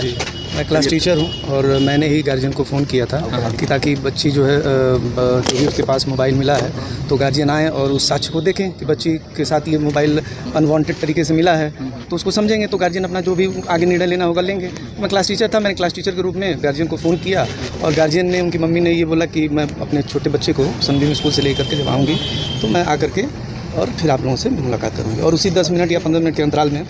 जी, मैं class teacher हूँ और मैंने ही गार्जियन को फ़ोन किया था कि ताकि बच्ची जो है जो भी उसके पास मोबाइल मिला है तो गार्जियन आए और उस साक्ष्य को देखें कि बच्ची के साथ ये मोबाइल अनवांटेड तरीके से मिला है, तो उसको समझेंगे तो गार्जियन अपना जो भी आगे निर्णय लेना होगा लेंगे। मैं क्लास टीचर था, मैंने क्लास टीचर के रूप में गार्जियन को फ़ोन किया और गार्जियन ने, उनकी मम्मी ने ये बोला कि मैं अपने छोटे बच्चे को संदीप स्कूल से लेकर के जब आऊँगी तो मैं आकर के और फिर आप लोगों से मुलाकात करूँगी। और उसी 10 मिनट या 15 मिनट के अंतराल में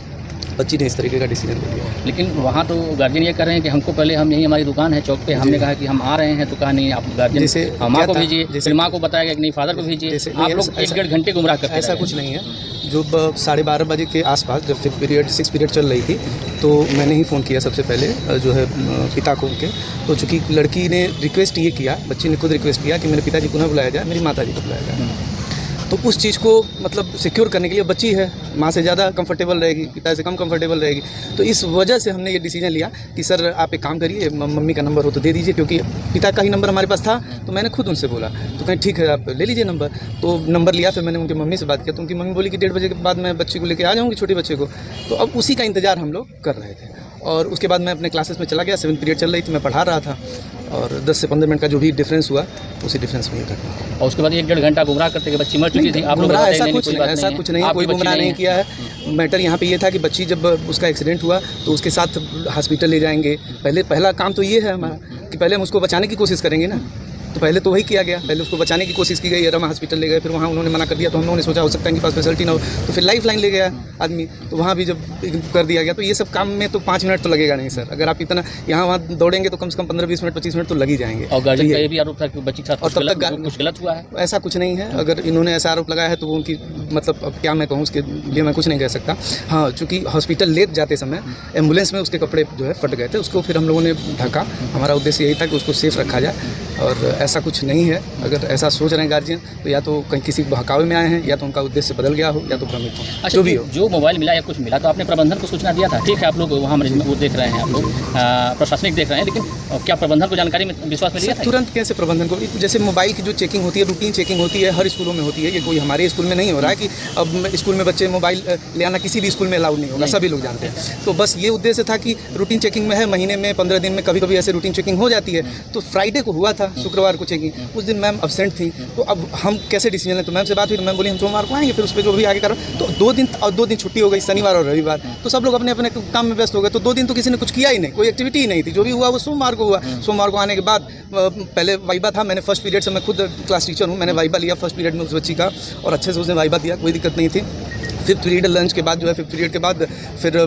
बच्ची ने इस तरीके का डिसीजन ले लिया। लेकिन वहाँ तो गार्जियन ये कह रहे हैं कि हमको पहले, हम यही हमारी दुकान है चौक पे, हमने कहा कि हम आ रहे हैं तो कहा नहीं आप गार्जियन जैसे माँ को भेजिए, जैसे माँ को बताया गया कि नहीं फादर को भेजिए, आप लोग 1-1.5 घंटे गुमराह करते। ऐसा कुछ नहीं है। जो 12:30 बजे के आसपास जब 5th पीरियड 6th पीरियड चल रही थी तो मैंने ही फ़ोन किया सबसे पहले जो है पिता को उनके। तो चूँकि लड़की ने रिक्वेस्ट ये किया, बच्ची ने खुद रिक्वेस्ट किया कि मेरे पिताजी को न बुलाया जाए, मेरी माताजी को बुलाया जाए, तो उस चीज़ को मतलब सिक्योर करने के लिए, बच्ची है माँ से ज़्यादा कंफर्टेबल रहेगी, पिता से कम कंफर्टेबल रहेगी, तो इस वजह से हमने ये डिसीजन लिया कि सर आप एक काम करिए, मम्मी का नंबर हो तो दे दीजिए, क्योंकि पिता का ही नंबर हमारे पास था। तो मैंने खुद उनसे बोला, तो कहीं ठीक है आप ले लीजिए नंबर। तो नंबर लिया, फिर मैंने उनकी मम्मी से बात किया, तो उनकी मम्मी बोली कि 1:30 बजे के बाद मैं बच्ची को लेकर आ जाऊँगी, छोटे बच्चे को। तो अब उसी का इंतज़ार हम लोग कर रहे थे और उसके बाद मैं अपने क्लासेस में चला गया। 7th पीरियड चल रही थी, मैं पढ़ा रहा था और 10 से 15 मिनट का जो भी डिफरेंस हुआ उसी डिफरेंस में ये करना। और उसके बाद 1-1.5 घंटा गुमराह करते कि बच्ची मर चुकी थी। आप लोग ऐसा कुछ नहीं है, कोई गुमराह नहीं किया है। मैटर यहाँ पे ये था कि बच्ची जब उसका एक्सीडेंट हुआ तो उसके साथ हॉस्पिटल ले जाएंगे। पहला काम तो ये है हमारा कि पहले हम उसको बचाने की कोशिश करेंगे ना, तो पहले तो वही किया गया, पहले उसको बचाने की कोशिश की गई। रमा हॉस्पिटल ले गए, फिर वहाँ उन्होंने मना कर दिया, तो हम लोगों ने सोचा हो सकता है इनके पास फैसिलिटी ना हो, तो फिर लाइफ लाइन ले गया आदमी, तो वहाँ भी जब कर दिया गया। तो ये सब काम में तो 5 मिनट तो लगेगा नहीं सर, अगर आप इतना यहाँ वहाँ दौड़ेंगे तो कम से कम 15-20 मिनट 25 मिनट तो लग ही जाएंगे। और गार्जियन का ये भी आरोप था कि बच्ची के साथ और तब तक कुछ गलत हुआ है। ऐसा कुछ नहीं है, अगर इन्होंने ऐसा आरोप लगाया है तो वो उनकी मतलब अब क्या मैं कहूँ, उसके लिए मैं कुछ नहीं कह सकता। हाँ, चूँकि हॉस्पिटल ले जाते समय एम्बुलेंस में उसके कपड़े जो है फट गए थे, उसको फिर हम लोगों ने ढका। हमारा उद्देश्य यही था कि उसको सेफ रखा जाए और ऐसा कुछ नहीं है। अगर ऐसा सोच रहे हैं गार्जियन तो या तो कहीं किसी बहकावे में आए हैं, या तो उनका उद्देश्य बदल गया हो, या तो भ्रमित हो। अच्छा, जो भी हो, जो मोबाइल मिला या कुछ मिला तो आपने प्रबंधन को सूचना दिया था? ठीक है, आप लोग वहाँ वो देख रहे हैं, आप लोग प्रशासनिक देख रहे हैं, लेकिन क्या प्रबंधन को जानकारी में विश्वास में लिया था? तुरंत कैसे प्रबंधन को? जैसे मोबाइल की जो चेकिंग होती है, रूटीन चेकिंग होती है, हर स्कूलों में होती है। ये कोई हमारे स्कूल में नहीं हो रहा है कि अब स्कूल में बच्चे मोबाइल ले आना किसी भी स्कूल में अलाउड नहीं होगा, सभी लोग जानते हैं। तो बस ये उद्देश्य था कि रूटीन चेकिंग में है, महीने में 15 दिन में कभी कभी ऐसे रूटीन चेकिंग हो जाती है। तो फ्राइडे को हुआ था, शुक्रवार को चेकिंग, उस दिन मैम अब्सेंट थी। तो अब हम कैसे डिसीजन लें? तो मैम से बात हुई, तो मैम बोली हम सोमवार को आएंगे, फिर उस पर जो भी आगे करो। तो 2 दिन छुट्टी हो गई, शनिवार और रविवार, तो सब लोग अपने अपने काम में व्यस्त हो गए। तो 2 दिन तो किसी ने कुछ किया ही नहीं, कोई एक्टिविटी ही नहीं थी। जो भी हुआ वो सोमवार को हुआ। सोमवार को आने के बाद पहले वाइबा था, मैंने फर्स्ट पीरियड से, मैं खुद क्लास टीचर हूँ, मैंने वाइबा लिया फर्स्ट पीरियड में उस बच्ची का और अच्छे से उसने वाइबा दिया, कोई दिक्कत नहीं थी। 5th पीरियड लंच के बाद जो है 5th पीरियड के बाद फिर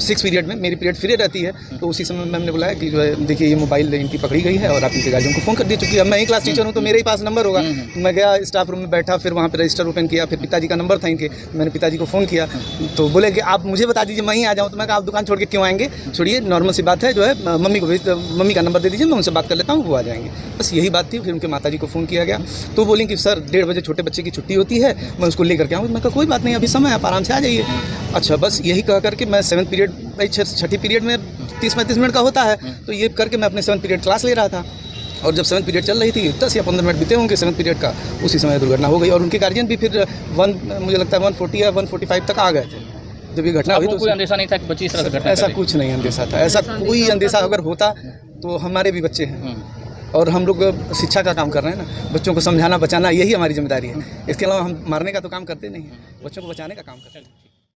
6th पीरियड में मेरी पीरियड फ्री रहती है, तो उसी समय मैम ने बुलाया कि जो है देखिए ये मोबाइल इनकी पकड़ी गई है और आप इनके गार्जियन को फ़ोन कर दिए। चूँकि अब मैं ही क्लास टीचर हूँ तो मेरे ही पास नंबर होगा। तो मैं गया स्टाफ रूम में बैठा, फिर वहाँ पर रजिस्टर ओपन किया, फिर पिताजी का नंबर था इनके, मैंने पिताजी को फ़ोन किया। तो बोले कि आप मुझे बता दीजिए, मैं ही आ जाऊँ। तो मैं कहा आप दुकान छोड़ के क्यों आएंगे, छोड़िए, नॉर्मल सी बात है, जो है मम्मी को मम्मी का नंबर दे दीजिए, मैं उनसे बात कर लेता हूँ, वो आ जाएंगे। बस यही बात थी। फिर उनके माताजी को फ़ोन किया गया, तो बोलें कि सर 1:30 बजे छोटे बच्चे की छुट्टी होती है, मैं उसको लेकर के आऊँ। मैं कहा कोई बात नहीं, अभी समय आप आराम से आ जाइए। अच्छा, बस यही कह करके मैं 7th पीरियड, भाई 6ठी पीरियड में 30-35 मिनट का होता है, तो ये करके मैं अपने 7th पीरियड क्लास ले रहा था। और जब 7th पीरियड चल रही थी, 10 या 15 मिनट बीते होंगे 7th पीरियड का, उसी समय दुर्घटना हो गई। और उनके गार्जियन भी फिर मुझे लगता है 140 या 145 तक आ गए थे जब ये घटना हुई। तो कोई अंदेशा नहीं था कि बच्ची इस तरह से घटना? ऐसा कुछ नहीं अंदेशा था, ऐसा कोई अंदेशा अगर होता तो हमारे भी बच्चे हैं और हम लोग शिक्षा का काम कर रहे हैं ना, बच्चों को समझाना बचाना, यही हमारी जिम्मेदारी है। इसके अलावा हम मारने का तो काम करते नहीं हैं, बच्चों को बचाने का काम करते हैं।